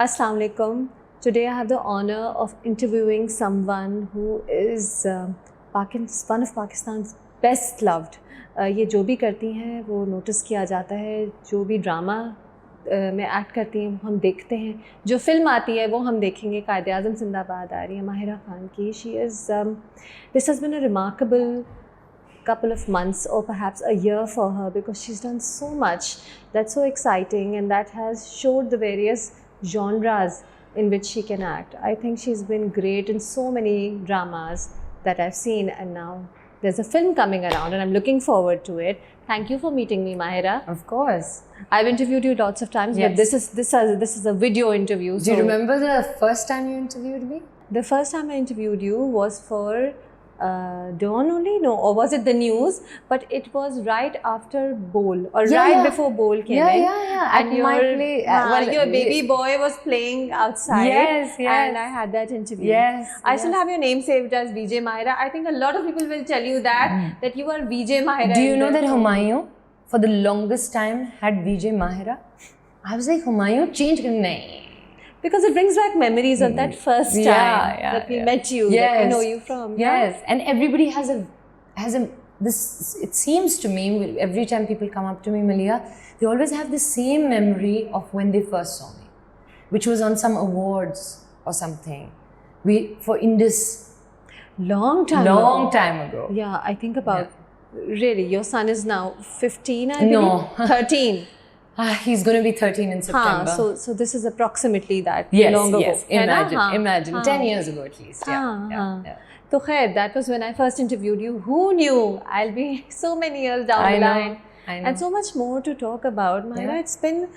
Assalamu alaikum. Today I have the honor of interviewing someone who is one of Pakistan's best loved. ये जो भी करती हैं वो नोटिस किया जाता है, जो भी ड्रामा में एक्ट करती हैं हम देखते हैं, जो फिल्म आती है वो हम देखेंगे. कायद-ए-आज़म जिंदाबाद आ रही है माहिरा खान की. This has been a remarkable couple of months or perhaps a year for her because she's done so much that's so exciting and that has showed the various genres in which she can act. I think she's been great in so many dramas that I've seen, and now there's a film coming around and I'm looking forward to it. Thank you for meeting me, Mahira. Of course. I've interviewed you lots of times, yes. But this is a video interview. Do you remember the first time you interviewed me? The first time I interviewed you was for Dawn only? No, or was it the news? But it was right after Bowl or before Bowl came in. Yeah. And your baby boy was playing outside. Yes. And I had that interview. Yes. I still have your name saved as VJ Mahira. I think a lot of people will tell you that you are VJ Mahira. Do you know that Humayun, for the longest time, had VJ Mahira? I was like, Humayun, change nahi. Because it brings back memories of that first time that we met you, that we know you from. Yes, and everybody has a this. It seems to me every time people come up to me, Malia, they always have the same memory of when they first saw me, which was on some awards or something. For Indus. Long time ago. Yeah, I think about really. Your son is now 15, I believe. No, 13. He's going to be 13 in September. So this is approximately that long ago. Yes, imagine 10 years ago at least. Yeah. So khair, that was when I first interviewed you. Who knew I'll be so many years down the line? I know. And so much more to talk about. Mahira, it's been,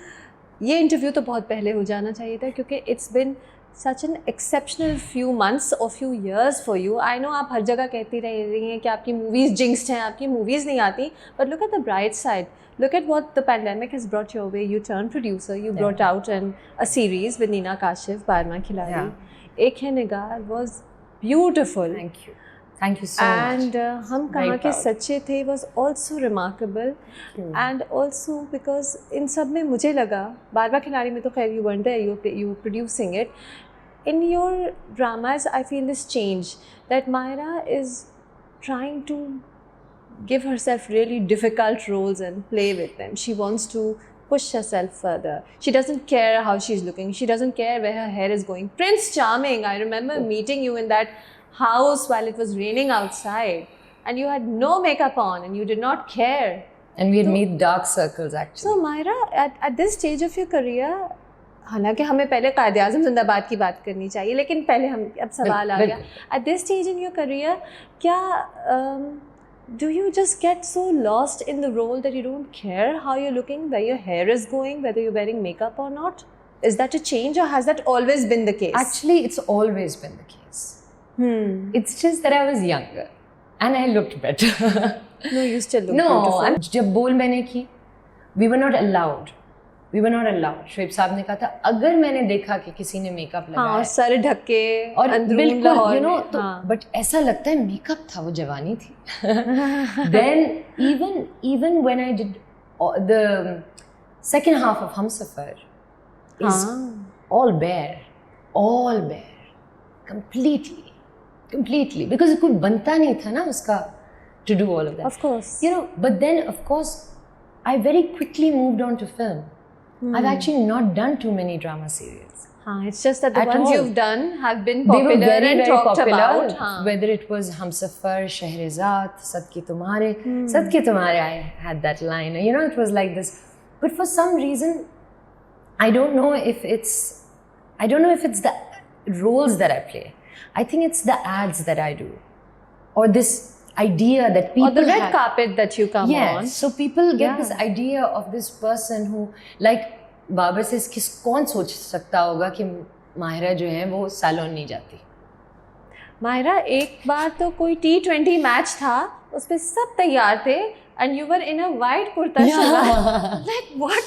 ये interview तो बहुत पहले हो जाना चाहिए था क्योंकि it's been such an exceptional few months or few years for you. I know आप हर जगह कहती रही हैं कि आपकी movies jinxed हैं, आपकी movies नहीं आती. But look at the bright side. Look at what the pandemic has brought your way. You turned producer. You brought out a series with Neena Kashif, Barma Khiladi. Ek Hai Nigaar was beautiful. Thank you so much. And Hum Kahan Ke Sache The was also remarkable. And also because in sab mein mujhe laga, Barma Khiladi mein to khair you weren't there, you were producing it. In your dramas, I feel this change that Mahira is trying to give herself really difficult roles and play with them. She wants to push herself further. She doesn't care how she's looking. She doesn't care where her hair is going. Prince Charming, I remember meeting you in that house while it was raining outside and you had no makeup on and you did not care. And we had made dark circles actually. So Mahira, at this stage of your career, हालांकि हमें पहले कायद-ए-आज़म जिंदाबाद की बात करनी चाहिए, लेकिन पहले हम अब सवाल आ गया. At this stage in your career, क्या do you just get so lost in the role that you don't care how you're looking, where your hair is going, whether you're wearing makeup or not? Is that a change or has that always been the case? Actually, it's always been the case. It's just that I was younger and I looked better. No, you still look beautiful. No, जब बोल मैंने की, we were not allowed. Shoaib साहब ने कहा था अगर मैंने देखा कि किसी ने मेकअप लगाया सर ढक के और बिल्कुल तो बट ऐसा लगता है मेकअप था, वो जवानी थी. Then even when I did the second half of Humsafar is all bare completely because कोई बनता नहीं था ना उसका to do all of that. Of course. But then of course I very quickly moved on to film. I've actually not done too many drama serials. It's just that the ones you've done have been popular they were very talked popular, about. Whether it was Humsafar, Shahrazad, Sad Ke Tumhare, I had that line. It was like this. But for some reason, I don't know if it's the roles that I play. I think it's the ads that I do, or this idea that people or the red carpet that you come on. So people get this idea of this person who, like Babar says, कौन सोच सकता होगा कि माहिरा जो है वो salon नहीं जाती. माहिरा, एक बार तो कोई T20 मैच था, उस पे सब तैयार थे and you were in a white kurta shalwar. Like what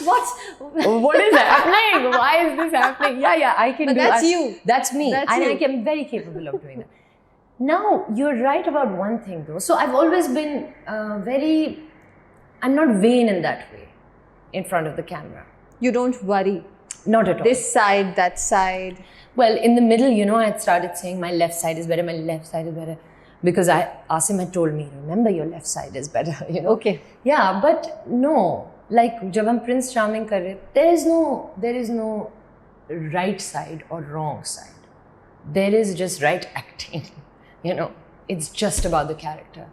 is happening? Why is this happening? I can but do. That's you. That's me. I am very capable of doing that. Now, you're right about one thing though. So I've always been I'm not vain in that way in front of the camera. You don't worry. Not at all. This side, that side. Well, in the middle, you know, I had started saying my left side is better, my left side is better. Because Asim had told me, remember your left side is better, you know. Okay. Yeah, but no. Like, जब हम Prince Charming कर रहे, there is no right side or wrong side. There is just right acting, you know. It's just about the character.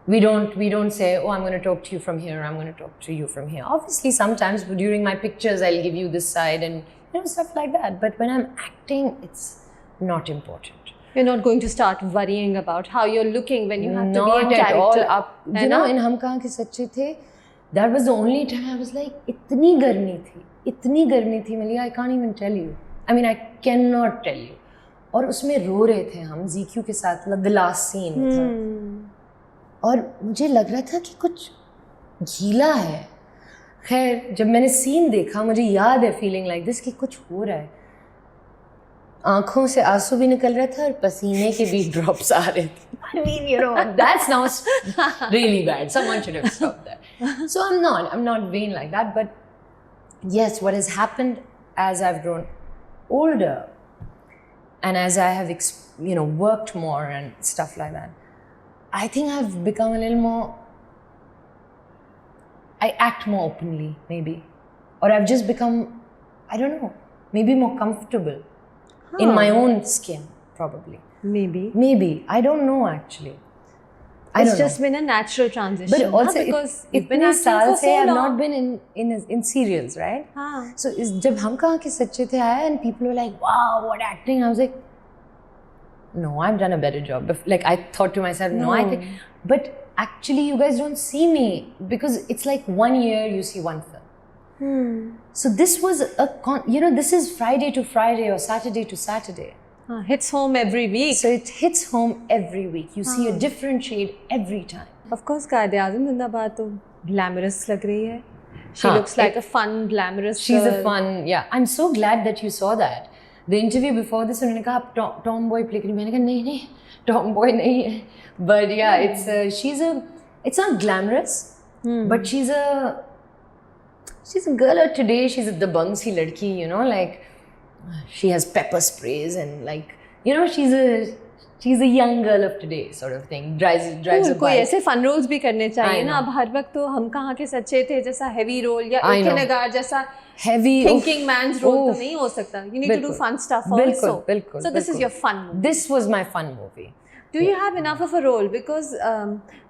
We don't say, oh, I'm going to talk to you from here, I'm going to talk to you from here. Obviously, sometimes during my pictures, I'll give you this side and, you know, stuff like that. But when I'm acting, it's not important. You're not going to start worrying about how you're looking when you have to be in Not at all. character. You know, in Hum Kahan Ke Sacche The, that was the only time I was like, itni garmi thi, Malia, I can't even tell you. I mean, I cannot tell you. और उसमें रो रहे थे हम ZQ के साथ, the last scene में था. और मुझे लग रहा था कि कुछ गीला है. खैर जब मैंने सीन देखा मुझे याद है फीलिंग लाइक दिस कि कुछ हो रहा है. आंखों से आंसू भी निकल रहा था और पसीने के भी ड्रॉप्स आ रहे थे. I mean, you know, that's now really bad. Someone should have stopped that. So I'm not vain like that. But yes, what has happened as I've grown older and as I have, you know, worked more and stuff like that, I think I've become a little more, I act more openly, maybe. Or I've just become, I don't know, maybe more comfortable in my own skin, probably. Maybe. I don't know, actually. It's just been a natural transition. But also, because you've been acting for so long. I've not been in serials, right? So, जब हम कहाँ के सच्चे थे आया and people were like, wow, what acting? I was like, no, I've done a better job. Like, I thought to myself, no, I think. But actually, you guys don't see me because it's like 1 year you see one film. So this was you know, this is Friday to Friday or Saturday to Saturday. Hits home every week. So it hits home every week. You see a different shade every time. Of course, Qaid-e-Azam Zindabad to glamorous lag rahi hai. She looks like a fun, glamorous She's girl. a fun, yeah. I'm so glad that you saw that. The interview before this, उन्होंने कहा आप tomboy play करेंगे. मैंने कहा नहीं, tomboy नहीं है. But yeah, it's not glamorous, but she's a girl of today. She's a dabang si ladki, you know, like she has pepper sprays and like, you know, she's a young girl of today sort of thing. Drives a bike. कोई ऐसे fun roles भी करने चाहिए ना. अब हर वक्त तो हम कहाँ के सच्चे थे जैसा heavy role या एक नगार जैसा heavy thinking man's role तो नहीं हो सकता. You need to do fun stuff also. So this is your fun movie. This was my fun movie. Do you have enough of a role? Because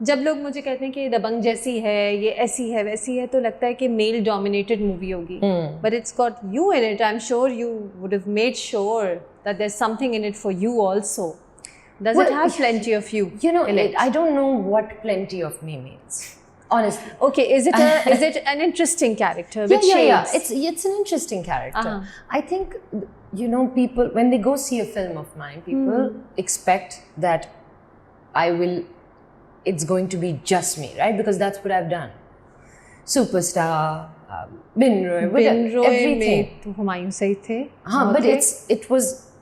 जब लोग मुझे कहते हैं कि दबंग जैसी है, ये ऐसी है, वैसी है, तो लगता है कि male dominated movie होगी. But it's got you in it. I'm sure you would have made sure that there's something in it for you also. Does it have plenty of you? You know, I don't know what plenty of me means. Honestly. Okay, is it an interesting character? Yeah. It's an interesting character. I think, you know, people, when they go see a film of mine, people expect that it's going to be just me, right? Because that's what I've done. Superstar, Bin Roy, everything. But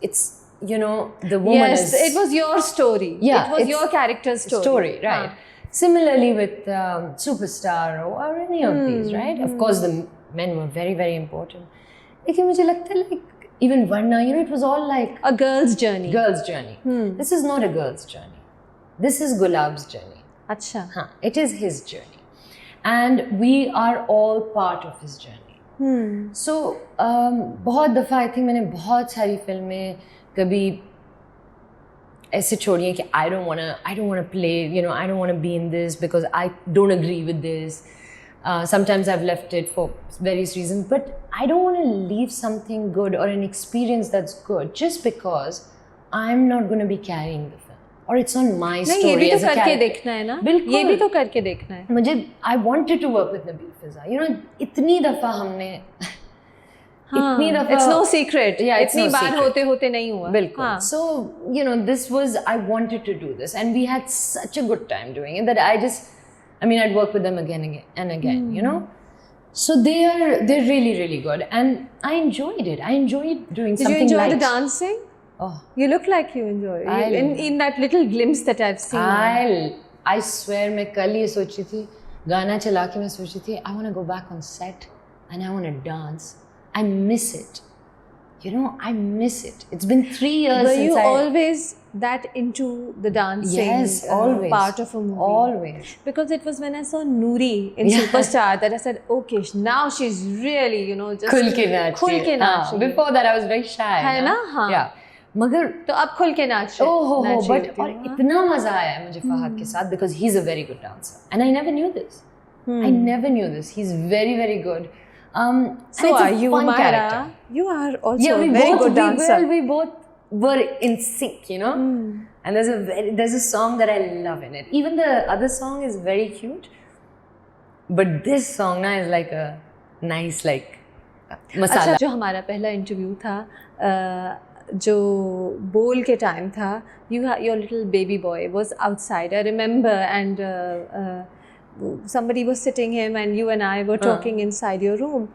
it's, you know, the woman is... Yes, it was your story. Yeah. It was your character's story. Right. Similarly with Superstar or any of these, right? Of course, the men were very, very important. Lekin mujhe lagta hai like, even Varna, you know, it was all like... A girl's journey. This is not a girl's journey. This is Gulab's journey. Acha. It is his journey. And we are all part of his journey. So, बहुत दफ़ा I think मैंने बहुत सारी फिल्में कभी ऐसे छोड़ी हैं कि I don't wanna play, you know, I don't wanna be in this because I don't agree with this. Sometimes I've left it for various reasons, but I don't want to leave something good or an experience that's good just because I'm not going to be carrying the film or it's on my story. ये भी तो करके देखना है ना. बिल्कुल. ये भी तो करके देखना है. मुझे I wanted to work with Nabil Fiza. You know, इतनी दफ़ा हमने It's no secret. Yeah, it's इतनी no बार secret. होते नहीं हुआ. बिल्कुल. So, you know, I wanted to do this and we had such a good time doing it that I'd work with them again and again, you know. So they're really, really good, and I enjoyed it. I enjoyed doing something. Did you enjoy light. the dancing? Oh, you look like you enjoy it. In that little glimpse that I've seen. I swear, मैं कल ये सोची थी गाना चला के मैं सोची थी I want to go back on set and I want to dance I miss it. You know, I miss it. It's been 3 years Were since you I... always that into the dancing Yes, always. part of a movie? Always. Because it was when I saw Noori in Superstar that I said, okay, now she's really, you know, just खुल के नाची. खुल के नाची. Before that I was very shy. है ना? हाँ. Yeah. मगर तो अब खुल के नाच but और इतना मजा आया है मुझे फहद के साथ because he's a very good dancer and I never knew this. I never knew this. He's very, very good. So are you, Mahira? You are also a very good dancer. We both were in sync, you know. And there's a song that I love in it. Even the other song is very cute, but this song na is like a nice like masala. अच्छा, जो हमारा पहला interview था, जो बोल के time था, your little baby boy was outside. I remember, and somebody was sitting him and you and I were talking inside your room.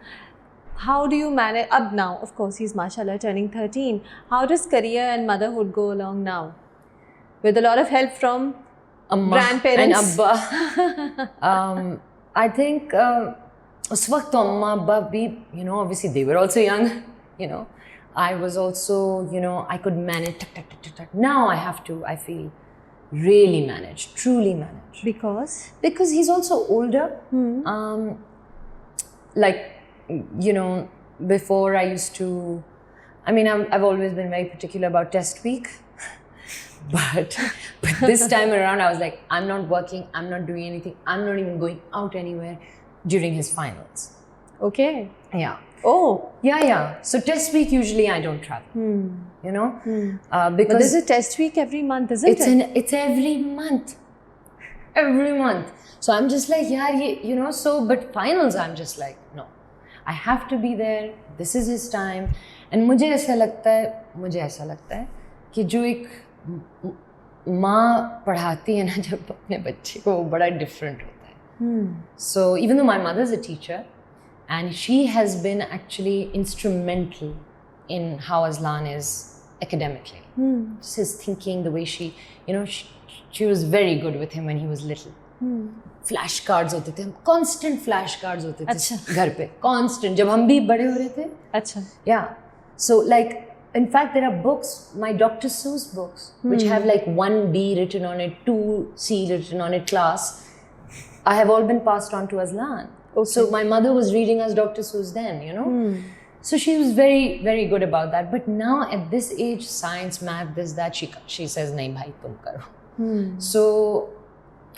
How do you manage up now? Of course, he's mashallah turning 13. How does career and motherhood go along now? With a lot of help from Amma grandparents and Abba. I think उस वक्त तो अम्मा अब्बा भी, you know, obviously they were also young, you know. I was also, you know, I could manage. Now I have to, I feel, really manage, truly manage. Because he's also older. Like, you know, before I used to, I mean, I've always been very particular about test week. But this time around, I was like, I'm not working, I'm not doing anything, I'm not even going out anywhere during his finals. Okay. Yeah. Oh. Yeah. So test week, usually I don't travel. You know? Because but there's a test week every month, isn't it? It's every month. Every month. So I'm just like, yeah, you know, so, but finals, I'm just like, no. I have to be there. This is his time. And मुझे ऐसा लगता है कि जो एक माँ पढ़ाती है ना जब अपने बच्चे को, वो बड़ा different होता है. So even though my mother's a teacher, and she has been actually instrumental in how Aslan is academically. Just his thinking, the way she, you know, she was very good with him when he was little. Flashcards होते थे, constant flashcards होते थे घर पे, constant. जब हम भी बड़े हो रहे थे. अच्छा. Yeah. So like, in fact, there are books, my Dr. Seuss books, which have like 1B written on it, 2C written on it, class. I have all been passed on to Aslan. Okay. So my mother was reading us Dr. Seuss then, you know. So she was very, very good about that. But now at this age, science, math, this, that, she says, "Nahi bhai, tum karo." So,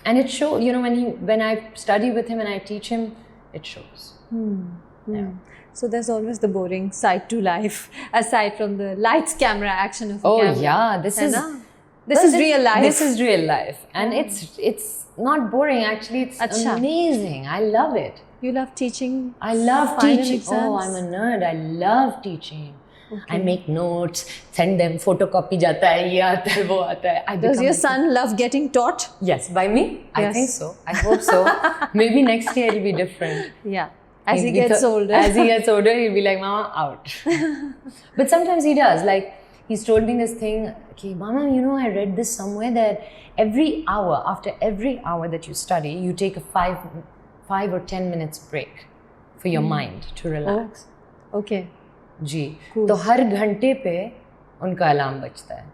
and it shows, you know, when I study with him and I teach him, it shows. Yeah. So there's always the boring side to life, aside from the lights, camera, action of the camera. Oh yeah, this is real life. This is real life, and it's not boring. Actually, it's amazing. I love it. You love teaching? I love teaching. Exams? Oh, I'm a nerd. I love teaching. Okay. I make notes, send them, photocopy jata hai, ye aata hai, wo aata hai. Does your son love getting taught? Yes, by me? Yes. I think so. I hope so. Maybe next year it'll be different. Yeah. As he gets older. As he gets older, he'll be like, Mama, out. But sometimes he does. Like, he's told me this thing, okay, Mama, you know, I read this somewhere that after every hour that you study, you take a 5 or 10 minutes break for your mind to relax. Oh, okay. जी. तो हर घंटे पे उनका alarm बजता है.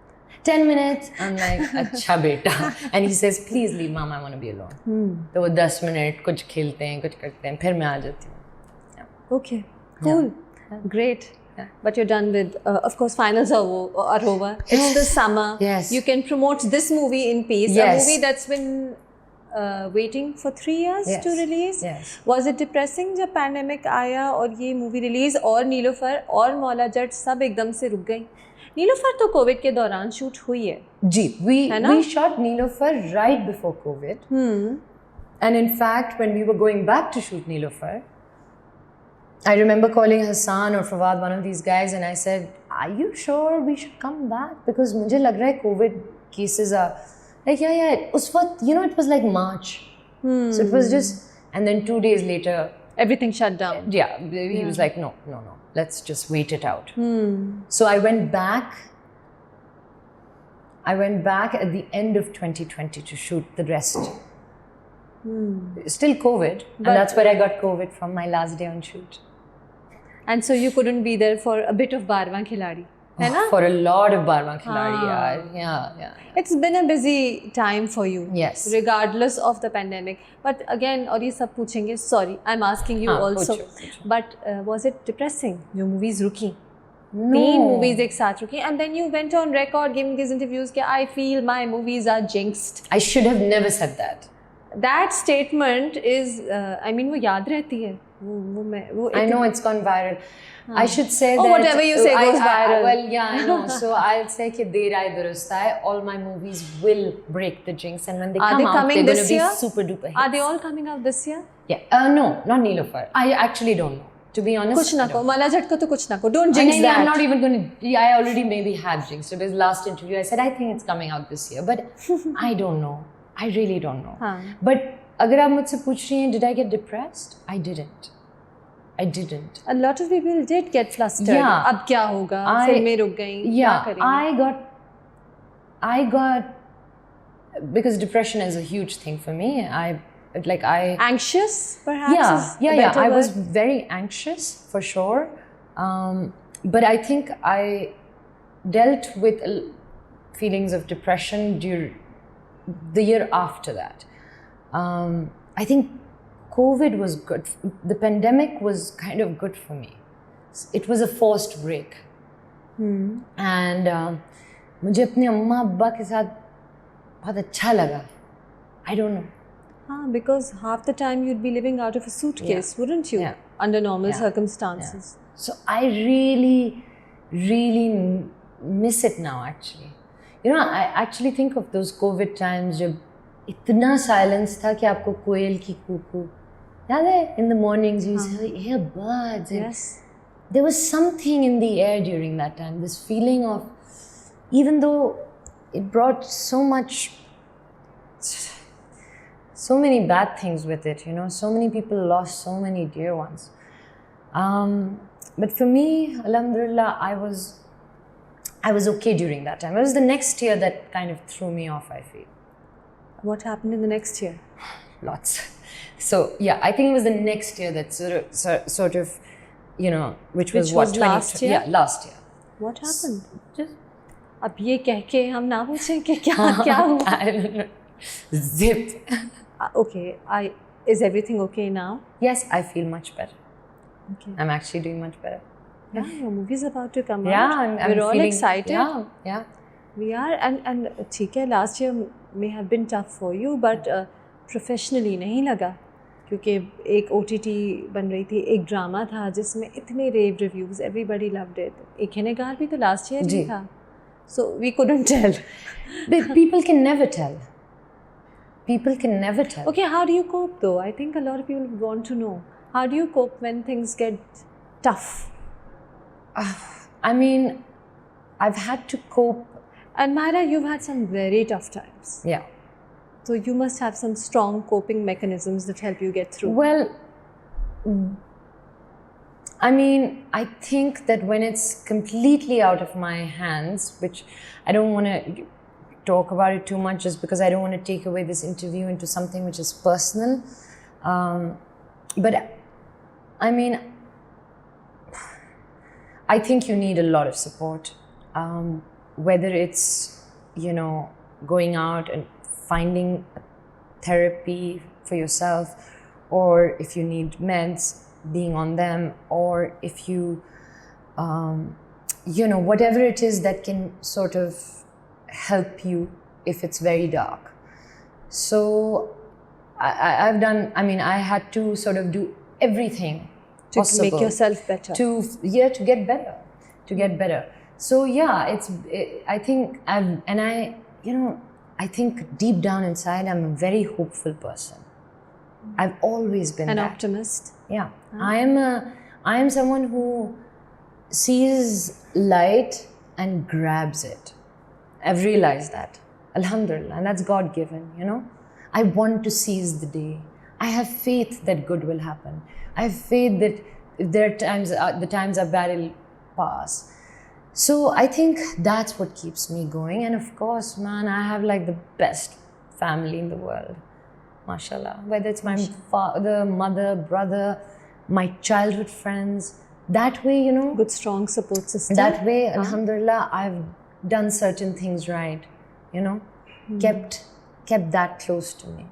10 minutes, I'm like, अच्छा बेटा. And he says, please leave, Mom, I want to be alone. तो वो 10 मिनट कुछ खेलते हैं, कुछ करते हैं, फिर मैं आ जाती हूँ. Okay, cool, great. Yeah. But you're done with, of course, finals are over. It's the summer. Yes. You can promote this movie in peace. Yes. A movie that's been waiting for 3 years to release. Yes. Was it depressing जब pandemic आया और ये movie release और नीलोफर और मौला जट सब एकदम से रुक गई? नीलोफर तो कोविड के दौरान शूट हुई है. जी, we shot Nilofar right before COVID. And in fact, when we were going back to shoot Nilofar, I remember calling Hassan or Fawad, one of these guys, and I said, "Are you sure we should come back? Because मुझे लग रहा है COVID cases are like yeah. उस वक्त, you know, it was like March, so it was just, and then 2 days later, everything shut down. Yeah, he was like, no, let's just wait it out. So I went back. At the end of 2020 to shoot the rest. Still COVID, and that's where I got COVID from my last day on shoot. And so you couldn't be there for a bit of Barwa Khiladi. है ना? For a lot of Barwa Khiladi, yeah. It's been a busy time for you. Yes. Regardless of the pandemic. But again, और ये सब पूछेंगे. Sorry, I'm asking you also. पूछो. But was it depressing? जो movies रुकी. No. 3 movies एक साथ रुकी. And then you went on record giving these interviews कि I feel my movies are jinxed. I should have never said that. That statement is, I mean, वो याद रहती है. वो I know it's gone viral. I should say that. Oh, whatever you say goes viral. Well, yeah, I know. So I'll say कि देर आए दुरुस्त आए. All my movies will break the jinx, and when they come out, they're going to be super duper hits. Are they all coming out this year? Yeah. No, not Neelofar. I actually don't know. To be honest, कुछ ना को. माला झटका तो कुछ ना को. Don't jinx that. I'm not even going to. Yeah, I already maybe have jinxed it. Because last interview I said I think it's coming out this year, but I don't know. I really don't know. But अगर आप मुझसे पूछ रही हैं, did I get depressed? I didn't. A lot of people did get flustered. Yeah. अब क्या होगा? फिल्में रुक गई. Yeah, I got because depression is a huge thing for me. I anxious perhaps. Yeah. I was very anxious for sure. But I think I dealt with feelings of depression during the year after that. I think COVID was good. The pandemic was kind of good for me. It was a forced break. And मुझे अपने अम्मा अब्बा के साथ बहुत अच्छा लगा. I don't know. Because half the time you'd be living out of a suitcase, wouldn't you? Yeah. Under normal circumstances. Yeah. So I really, really miss it now actually. You know, I actually think of those COVID times जब इतना silence था कि आपको कोयल की कूकू याद है? In the mornings you hear birds. Yes. There was something in the air during that time. This feeling of, even though it brought so many bad things with it, you know, so many people lost so many dear ones. But for me, alhamdulillah, I was okay during that time. It was the next year that kind of threw me off, I feel. What happened in the next year? Lots. So yeah, I think it was the next year that sort of, you know, which was what, last year? Yeah, last year. What happened? अब ये कह के हम ना पूछें कि क्या हुआ? I don't know. Zip. Okay, is everything okay now? Yes, I feel much better. Okay. I'm actually doing much better. Yeah, your movie's about to come out. Yeah, we're all excited. Yeah. We are, and ठीक है, last year may have been tough for you, but professionally नहीं लगा, क्योंकि एक OTT बन रही थी, एक ड्रामा था जिसमें इतने rave reviews, everybody loved it. एक हिनेगार भी तो last year ही था, so we couldn't tell. But people can never tell. People can never tell. Okay, how do you cope though? I think a lot of people want to know. How do you cope when things get tough? I mean, I've had to cope. And Mahira, you've had some very tough times. Yeah. So you must have some strong coping mechanisms that help you get through. Well, I mean, I think that when it's completely out of my hands, which I don't want to talk about it too much just because I don't want to take away this interview into something which is personal. But I mean, I think you need a lot of support. Whether it's, you know, going out and finding therapy for yourself, or if you need meds, being on them, or if you, you know, whatever it is that can sort of help you if it's very dark. So I've done, I mean, I had to sort of do everything to possible make yourself better. To get better. So yeah, I think I think deep down inside I'm a very hopeful person. I've always been an that. optimist. Yeah. I am someone who sees light and grabs it. I've realized that. Alhamdulillah. And that's God given, you know. I want to seize the day. I have faith that good will happen. I have faith that if there are times, the times are bad, it'll pass. So I think that's what keeps me going. And of course, man, I have like the best family in the world. MashaAllah. Whether it's my father, mother, brother, my childhood friends, that way, you know, Good strong support system. that way, alhamdulillah, I've done certain things right, you know, kept that close to me.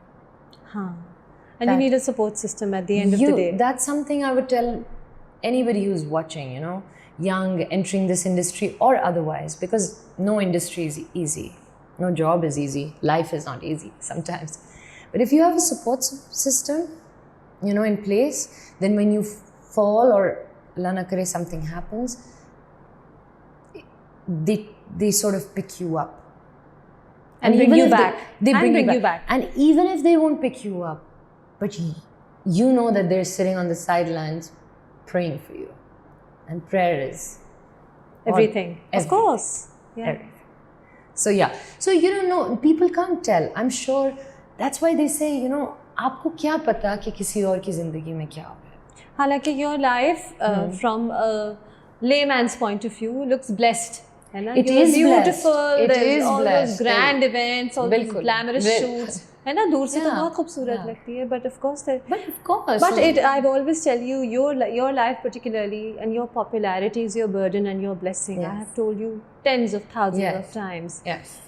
And you need a support system at the end of the day. That's something I would tell anybody who's watching, you know, young, entering this industry or otherwise, because no industry is easy. No job is easy. Life is not easy sometimes. But if you have a support system, you know, in place, then when you fall or Allah na kare something happens, they sort of pick you up. And bring you back. They bring you back. And even if they won't pick you up, but you know that they're sitting on the sidelines praying for you. And prayer is everything. Of course. Yeah. Everything. So yeah. So you don't know, people can't tell. I'm sure that's why they say, you know, आपको क्या पता कि किसी और की जिंदगी में क्या हो रहा है. हालांकि your life from a layman's point of view looks blessed. It is beautiful. It is all blessed. those grand events, all those glamorous shoots. है ना, दूर से तो बहुत खूबसूरत लगती है, but of course I've always tell you, your life particularly and your popularity is your burden and your blessing. Yes. I have told you tens of thousands of times. Yes.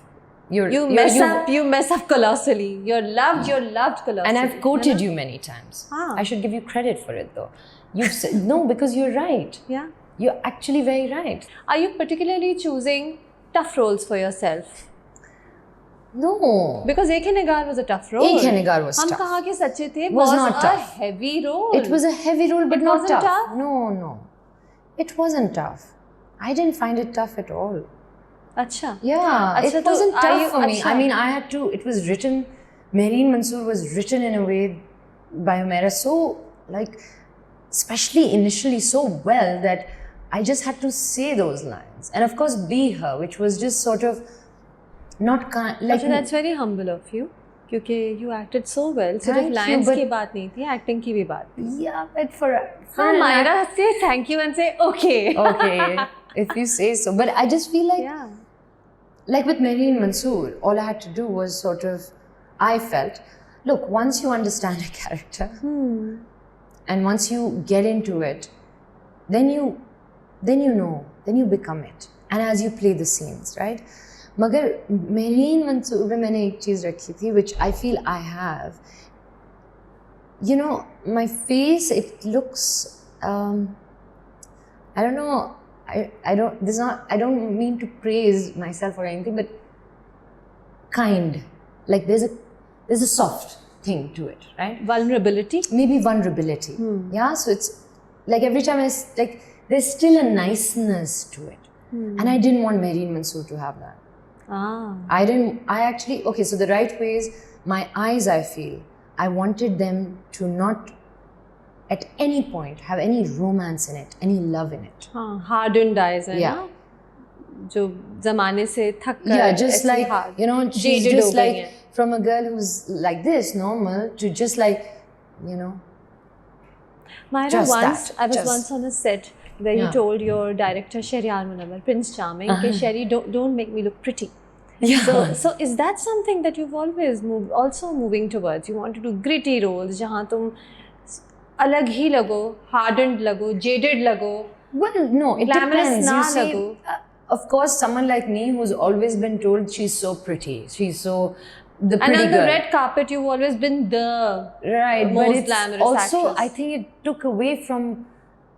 You mess up colossally. You're loved colossally. And I've quoted you many times. I should give you credit for it though. You've said, no, because you're right. Yeah. You're actually very right. Are you particularly choosing tough roles for yourself? No. Because Ek Hai Nigar was a tough role. Ek Hai Nigar was tough. Hum Kahan Ke Sache The was not a tough. Heavy role. It was a heavy role, but not wasn't tough. No. It wasn't tough. I didn't find it tough at all. Acha. Yeah, it wasn't tough for me. I mean, I had to, it was written, Mehreen Mansoor was written in a way by Mahira so, like, especially initially so well that I just had to say those lines. And of course, be her, which was just sort of not kind, like... Achha, that's very humble of you. Because you acted so well. सिर्फ lines की बात नहीं थी, acting की भी बात थी. Yeah, but for Mahira, say thank you and say okay. Okay, if you say so. But I just feel like, like with Mehreen Mansoor, all I had to do was sort of, I felt, look, once you understand a character, and once you get into it, then you know, then you become it. And as you play the scenes, right? मगर Mehreen Mansoor में मैंने एक चीज़ रखी थी, which I feel I have. You know, my face, it looks, I don't know, I don't mean to praise myself or anything, but kind. Like there's a soft thing to it, right? Vulnerability? Maybe vulnerability. Yeah, so it's like every time there's still a niceness to it. And I didn't want Mehreen Mansoor to have that. Okay, so the right way is, my eyes, I feel, I wanted them to not at any point have any romance in it, any love in it. Hardened eyes, yeah. जो ज़माने से थक कर, yeah, just like, you know, she's just like, from a girl who's like this, normal, to just like, you know. Mahira, I was once on a set where you told your director, Shehryar Munawwar, Prince Charming, okay, Sherry, don't make me look pretty. Yeah. So is that something that you've always moving towards? You want to do gritty roles, जहाँ तुम अलग ही लगो, hardened लगो, jaded लगो. Well, no, it depends. You see, of course, someone like me who's always been told she's so pretty, she's so the pretty girl. And on the red carpet, you've always been the most glamorous also, actress. I think it took away from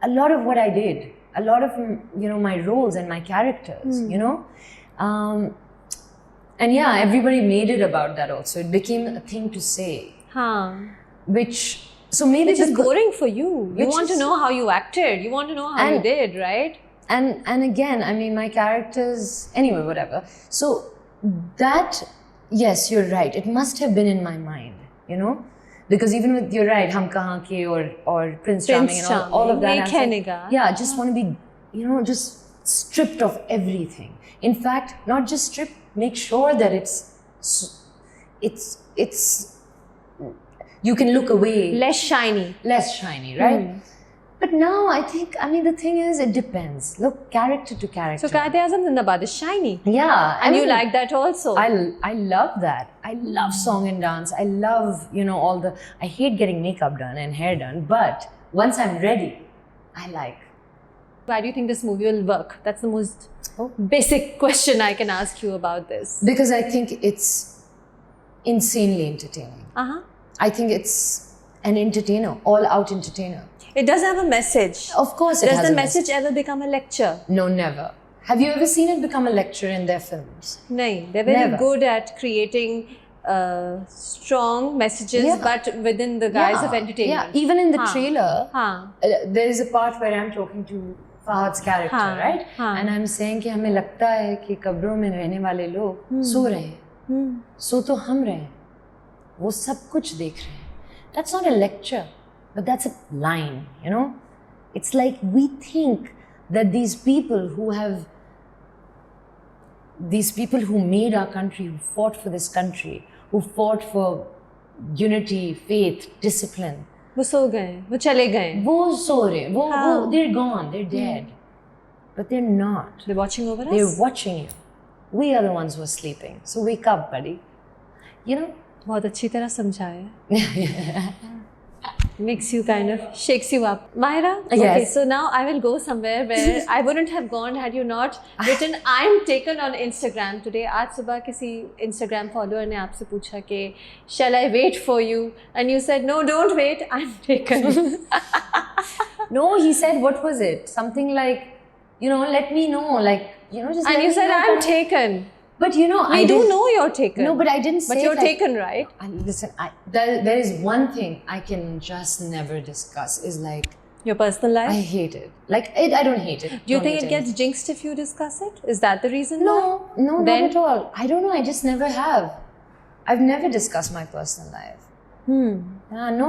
a lot of what I did, a lot of, you know, my roles and my characters, you know. And yeah, everybody made it about that also. It became a thing to say. Which is boring for you. You want to know how you acted. You want to know how you did, right? And again, I mean, my characters, anyway, whatever. So that, yes, you're right. It must have been in my mind, you know? Because even with, you're right, Hum Kahan Ke or Prince Charming and all of that. Yeah, I just want to be, you know, just stripped of everything. In fact, not just stripped, make sure that it's you can look away. Less shiny, right? But now I think, I mean, the thing is, it depends. Look, character to character. So Quaid-e-Azam Zindabad is shiny. Yeah. And you like that also. I love that. I love song and dance. I love, you know, I hate getting makeup done and hair done. But once I'm ready, I like Why do you think this movie will work? That's the most basic question I can ask you about this. Because I think it's insanely entertaining. I think it's an entertainer, all-out entertainer. It does have a message. Of course it has a Does the message. message ever become a lecture? No, never. Have you ever seen it become a lecture in their films? No, they're very Never. good at creating strong messages, but within the guise of entertainment. Yeah, even in the trailer, there is a part where I'm talking to Fahad's character, right? And I'm saying कि हमें लगता है कि कब्रों में रहने वाले लोग सो रहे हैं, सो तो हम रहे हैं, वो सब कुछ देख रहे हैं. That's not a lecture, but that's a line, you know? It's like we think that these people who made our country, who fought for this country, who fought for unity, faith, discipline. वो सो गए, वो चले गए. वो सो रहे, they're gone, they're dead. But they're not. They're watching over us? They're watching you. We are the ones who are sleeping. So wake up, buddy. You know? बहुत अच्छी तरह समझाया. Makes you kind of, shakes you up. Mahira, okay, so now I will go somewhere where I wouldn't have gone had you not written I'm taken on Instagram today. आज सुबह किसी Instagram follower ने आपसे पूछा कि shall I wait for you? And you said no, don't wait, I'm taken. No, he said, what was it? Something like, you know, let me know, like, you know, just. And you said I'm taken. But you know, I do know you're taken. No, but I didn't say. But you're like, taken, right? Listen, there is one thing I can just never discuss is like your personal life. I hate it. Like I don't hate it. Do you think it gets jinxed if you discuss it? Is that the reason? No, why? no, not at all. I don't know. I just never have. I've never discussed my personal life. No,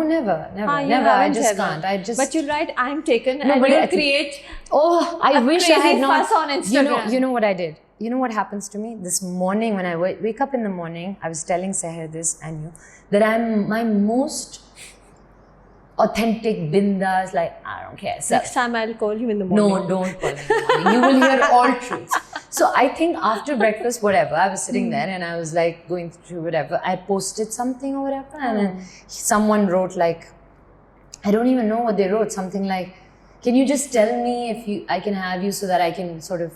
never. I just can't. But you write, I'm taken, no, and but you create. Oh, I wish I had not. Fuss on Instagram. You know what I did? You know what happens to me? This morning when I wake up in the morning, I was telling Seher this and you, that I'm my most authentic bindas, like, I don't care. So, next time I'll call you in the morning. No, don't call me in the morning. You will hear all truths. So I think after breakfast, whatever, I was sitting there and I was like going through whatever. I posted something or whatever and then someone wrote like, I don't even know what they wrote. Something like, can you just tell me if I can have you so that I can sort of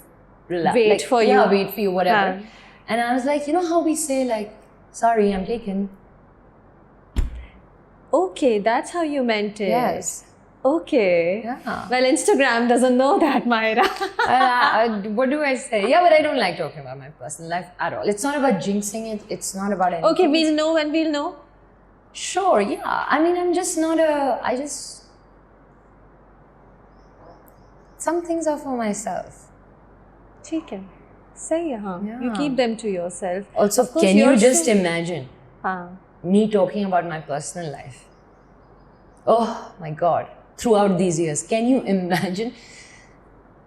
relax. Wait like, for you. Yeah, wait for you, whatever. And I was like, you know how we say like, sorry, I'm taken. Okay, that's how you meant it. Yes. Okay. Yeah. Well, Instagram doesn't know that, Mahira. What do I say? Yeah, but I don't like talking about my personal life at all. It's not about jinxing it. It's not about anything. Okay, we'll know when we'll know. Sure, yeah. I mean, I'm just not some things are for myself. ठीक है, सही है, हाँ. You keep them to yourself. Also, can you just imagine me talking about my personal life? Oh my God. Throughout these years, can you imagine?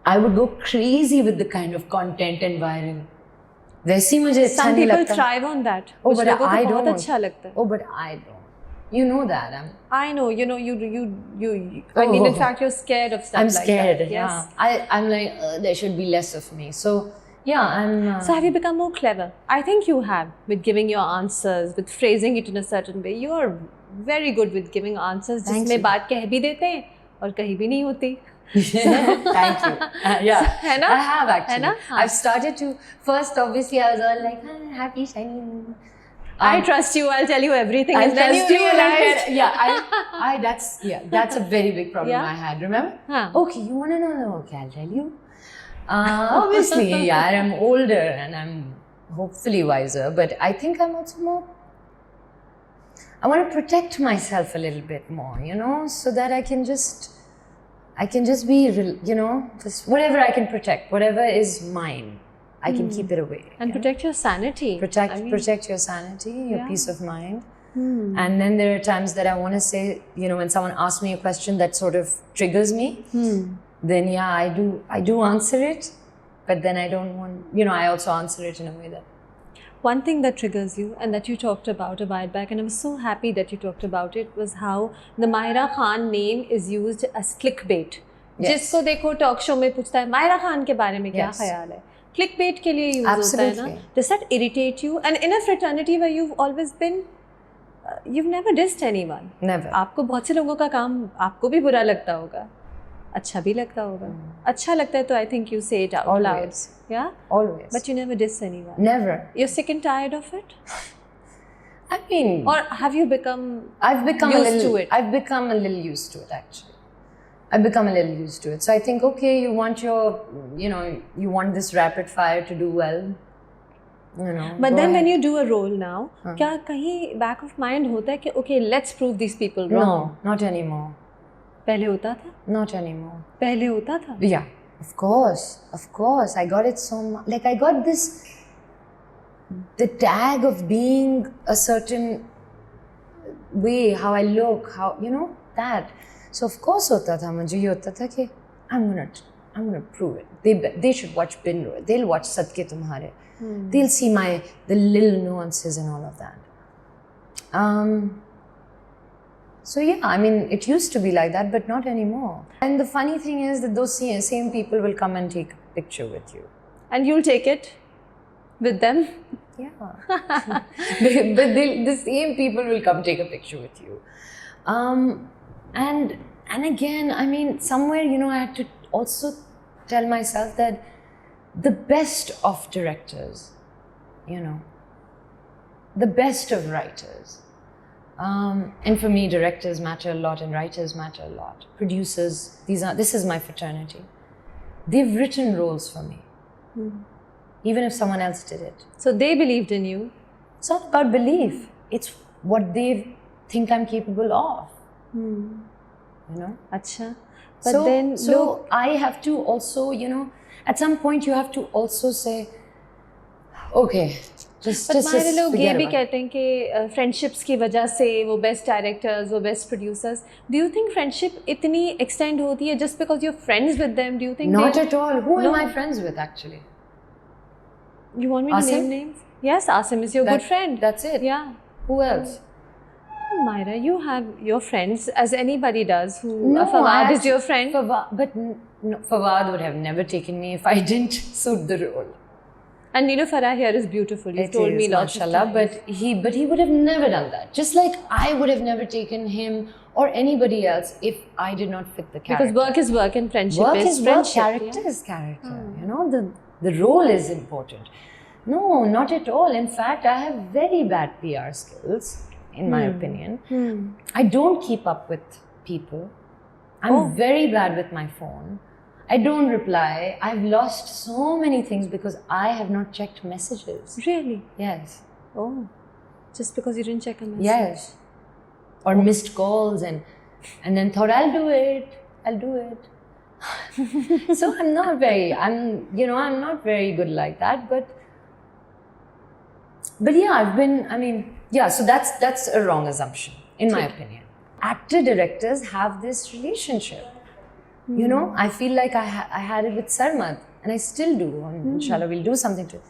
I would go crazy with the kind of content and viral. वैसी मुझे अच्छा Some नहीं लगता. people thrive on that. Oh, but I don't. बहुत अच्छा लगता है. Oh, but I don't. You know that. I know. You know. You. I mean, in fact, you're scared of stuff I'm like scared. that. Yeah. I'm like there should be less of me. So yeah, I'm. So have you become more clever? I think you have with giving your answers, with phrasing it in a certain way. You are very good with giving answers. जिसमें बात कह भी देते हैं और कहीं भी नहीं होती. Thank you. Yeah, है ना? I have actually. है ना? I've started to. First, obviously, I was all like, happy, shiny. I trust you. I'll tell you everything. I And then trust you realize. Yeah, that's a very big problem Yeah? I had. Remember? Huh. Okay, you want to know? Okay, I'll tell you. Obviously, yeah, I'm older and I'm hopefully wiser, but I think I'm also more. I want to protect myself a little bit more, you know, so that I can just be, you know, just whatever I can protect, whatever is mine. I can keep it away. And protect your sanity. Protect your sanity, your peace of mind. And then there are times that I want to say, you know, when someone asks me a question that sort of triggers me, then yeah, I do answer it, but then I don't want, you know, I also answer it in a way that. One thing that triggers you and that you talked about a while back, and I was so happy that you talked about it, was how the Mahira Khan name is used as clickbait. जिसको देखो talk show में पूछता है माहिरा खान के बारे में क्या ख्याल है, clickbait के लिए यूज होता है ना. Does that irritate you? And in a fraternity where you've always been, you've never dissed anyone. Never. आपको बहुत से लोगों का काम आपको भी बुरा लगता होगा. अच्छा भी लगता होगा. अच्छा लगता है तो I think you say it out loud. Always. Yeah? Always. But you never diss anyone. Never. You're sick and tired of it? I mean, Or have you become I've become used to it? I've become a little used to it, actually. I've become a little used to it. So I think, okay, you want you want this rapid fire to do well. But then when you do a role now, क्या कहीं back of mind होता है कि okay, let's prove these people wrong? No, not anymore. पहले होता था? Not anymore. पहले होता था? Yeah, of course. I got it so much. Like, I got the tag of being a certain way, how I look, how, that. So of course होता था, मुझे ये होता था कि I'm gonna prove it. They should watch Bin Roy. They'll watch Sadke Tumhare. They'll see the little nuances and all of that. So yeah, I mean, it used to be like that, but not anymore. And the funny thing is that those same people will come and take a picture with you. And you'll take it with them? Yeah. But the same people will come take a picture with you. And again, I mean, somewhere, I had to also tell myself that the best of directors, the best of writers, and for me, directors matter a lot and writers matter a lot. Producers, this is my fraternity. They've written roles for me, even if someone else did it. So they believed in you? It's not about belief. It's what they think I'm capable of. Acha. But then, I have to also, at some point you have to also say, okay, just हमारे लोग ये भी forget कहते हैं कि friendships की वजह से वो बेस्ट डायरेक्टर्स वो best producers do you think friendship इतनी एक्सटेंड होती है just because you're friends with them? Do you think Not at all. Who am I friends with, actually? You want me to Asim? name names? Yes, Asim is your good friend. That's it. Yeah. Who else? Myra, you have your friends, as anybody does. No, Fawad is your friend. Fawad would have never taken me if I didn't suit the role. And Niloufar here is beautiful. You've told me lots of times. But he would have never done that. Just like I would have never taken him or anybody else if I did not fit the character. Because work is work and friendship work is friendship. Character is character. You know, the role is important. No, not at all. In fact, I have very bad PR skills, in my opinion. I don't keep up with people. I'm very bad with my phone. I don't reply. I've lost so many things because I have not checked messages. Really? Yes. Oh, just because you didn't check a message? Yes. Or missed calls and then thought, I'll do it. So I'm not very good like that, but yeah, so that's a wrong assumption, in my opinion. Actor-directors have this relationship. You know, I feel like I had it with Sarmad, and I still do. Inshallah, we'll do something to it.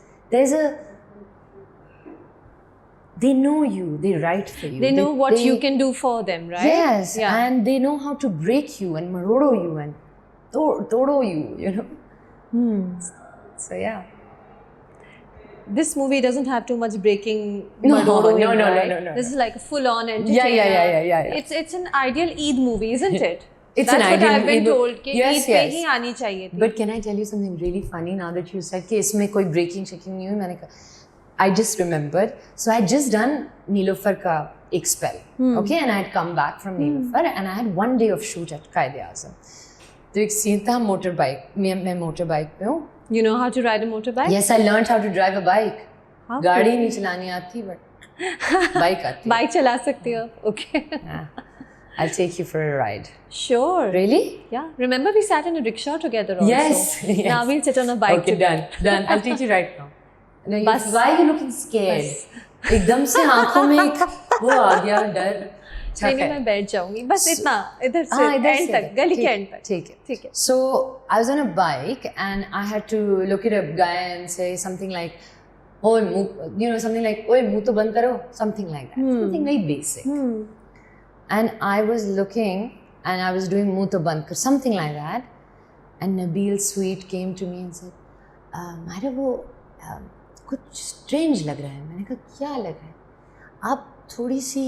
They know you, they write for you. They know what you can do for them, right? Yes, and they know how to break you and maroro you and todo you, you know. So, yeah. This movie doesn't have too much breaking. No. This is like a full-on entertainer. Yeah. It's an ideal Eid movie, isn't it? It's That's an what ideal I've been Eid told. कि yes. Eid पे ही आनी चाहिए थी. But can I tell you something really funny now that you said कि इसमें कोई breaking shaking नहीं हुई? मैंने कहा, I just remembered. So I had just done Niloufar का एक spell, okay, and I had come back from Niloufar and I had 1 day of shoot at Qaid-e-Azam. तो एक scene था motorbike. मैं motorbike पे हूँ. You know how to ride a motorbike? Yes, I learned how to drive a bike. How गाड़ी नहीं चलानी आती, but bike आती. Bike चला सकती हो, okay. I'll take you for a ride. Sure. Really? Yeah. Remember we sat in a rickshaw together also. Yes. Now we'll sit on a bike. Okay, done. I'll teach you right now. No, why are you looking scared? एकदम से आँखों में वो आ गया डर. नहीं मैं बैठ जाऊँगी बस इतना इधर से एंड तक गली के एंड तक. ठीक है. So I was on a bike and I had to look at a guy and say something like, "Oh, something like, "Oye, मुँह तो बंद करो," something like that. Something very basic. And I was looking and I was doing muh to band kar, something like that. And Nabil Sweet came to me and said, Mahira, वो कुछ strange लग रहा है. मैंने कहा क्या लग रहा है? आप थोड़ी सी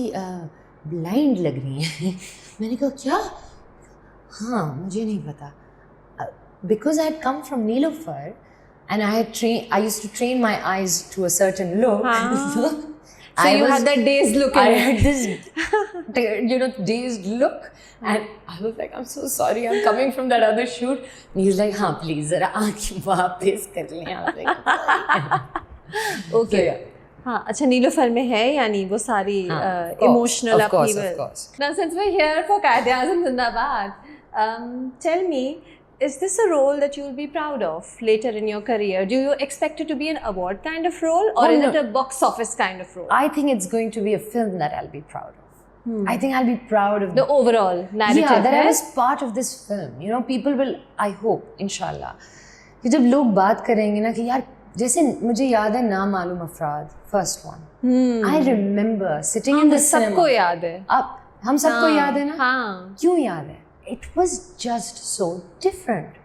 blind लग रही हैं. मैंने कहा क्या? हाँ मुझे नहीं पता, because I had come from Nilofar and I used to train my eyes to a certain look. So you had that dazed look. I had this dazed look, and I was like, I'm so sorry, I'm coming from that other shoot. And he was like, हाँ please जरा आँखें वापस कर लें. I was like, okay. So, yeah. हाँ अच्छा नीलोफर में है यानी वो सारी emotional upheaval. Of course. Now since we're here for Qaid-e-Azam Zindabad, tell me, is this a role that you'll be proud of later in your career? Do you expect it to be an award kind of role, or is it a box office kind of role? I think it's going to be a film that I'll be proud of. I think I'll be proud of the overall narrative. Yeah, that I was part of this film. You know, people will, I hope, inshallah, कि जब लोग बात करेंगे ना कि यार जैसे मुझे याद है ना मालूम अफराद first one. I remember sitting in the cinema. सबको याद है. अब हम सबको याद है ना? हाँ. क्यों याद है? It was just so different.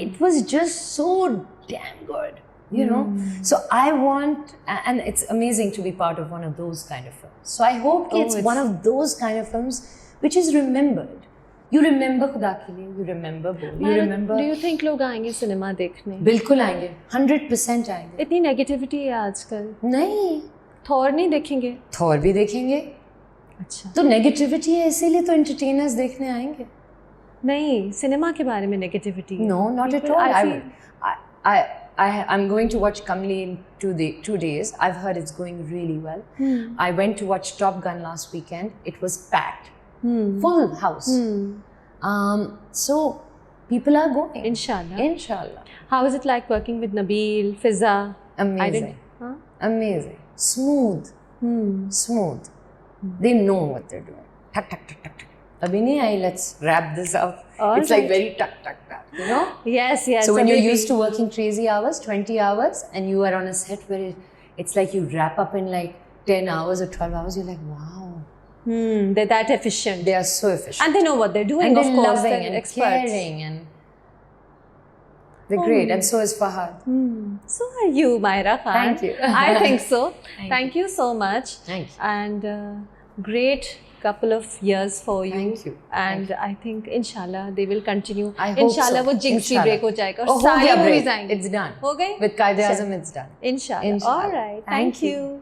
It was just so damn good, you know. So I want, and it's amazing to be part of one of those kind of films. So I hope it's one of those kind of films which is remembered. You remember खुदा के लिए, you remember Boli, you remember. Do you think लोग आएंगे cinema देखने? बिल्कुल आएंगे, 100% आएंगे. इतनी नेगेटिविटी है आजकल. नहीं. थॉर नहीं देखेंगे? थॉर भी देखेंगे. अच्छा. तो नेगेटिविटी है इसीलिए तो एंटरटेनर्स देखने आएंगे. नहीं, सिनेमा के बारे में negativity. No, not at all. I'm going to watch Kamli in 2 days. I've heard it's going really well. I went to watch Top Gun last weekend. It was packed, full house. So people are going. Inshallah. Inshallah. How is it like working with Nabil, Fiza? Amazing. Amazing. Smooth. Smooth. They know what they're doing. Tuck, tuck, tuck, tuck, tuck. Abhi nahi aayi, let's wrap this up. It's like very tuck, tuck, tuck, you know? Yes, yes. So when you're used to working crazy hours, 20 hours, and you are on a set where it's like you wrap up in like 10 hours or 12 hours, you're like, wow. They're that efficient. They are so efficient. And they know what they're doing, and of they're course. loving They're and experts. caring, and they're great. And so is Fahad. So are you, Mahira Khan. Thank you. I think so. Thank you so much. Thank you. And great couple of years for you. Thank you. And I think inshallah they will continue. I hope inshallah so. वो jinx ही break हो जाएगा और हो सारी गया movies break. आएंगी. It's done. हो गई? With Qaid-e-Azam, it's done. Inshallah. All right. Thank you.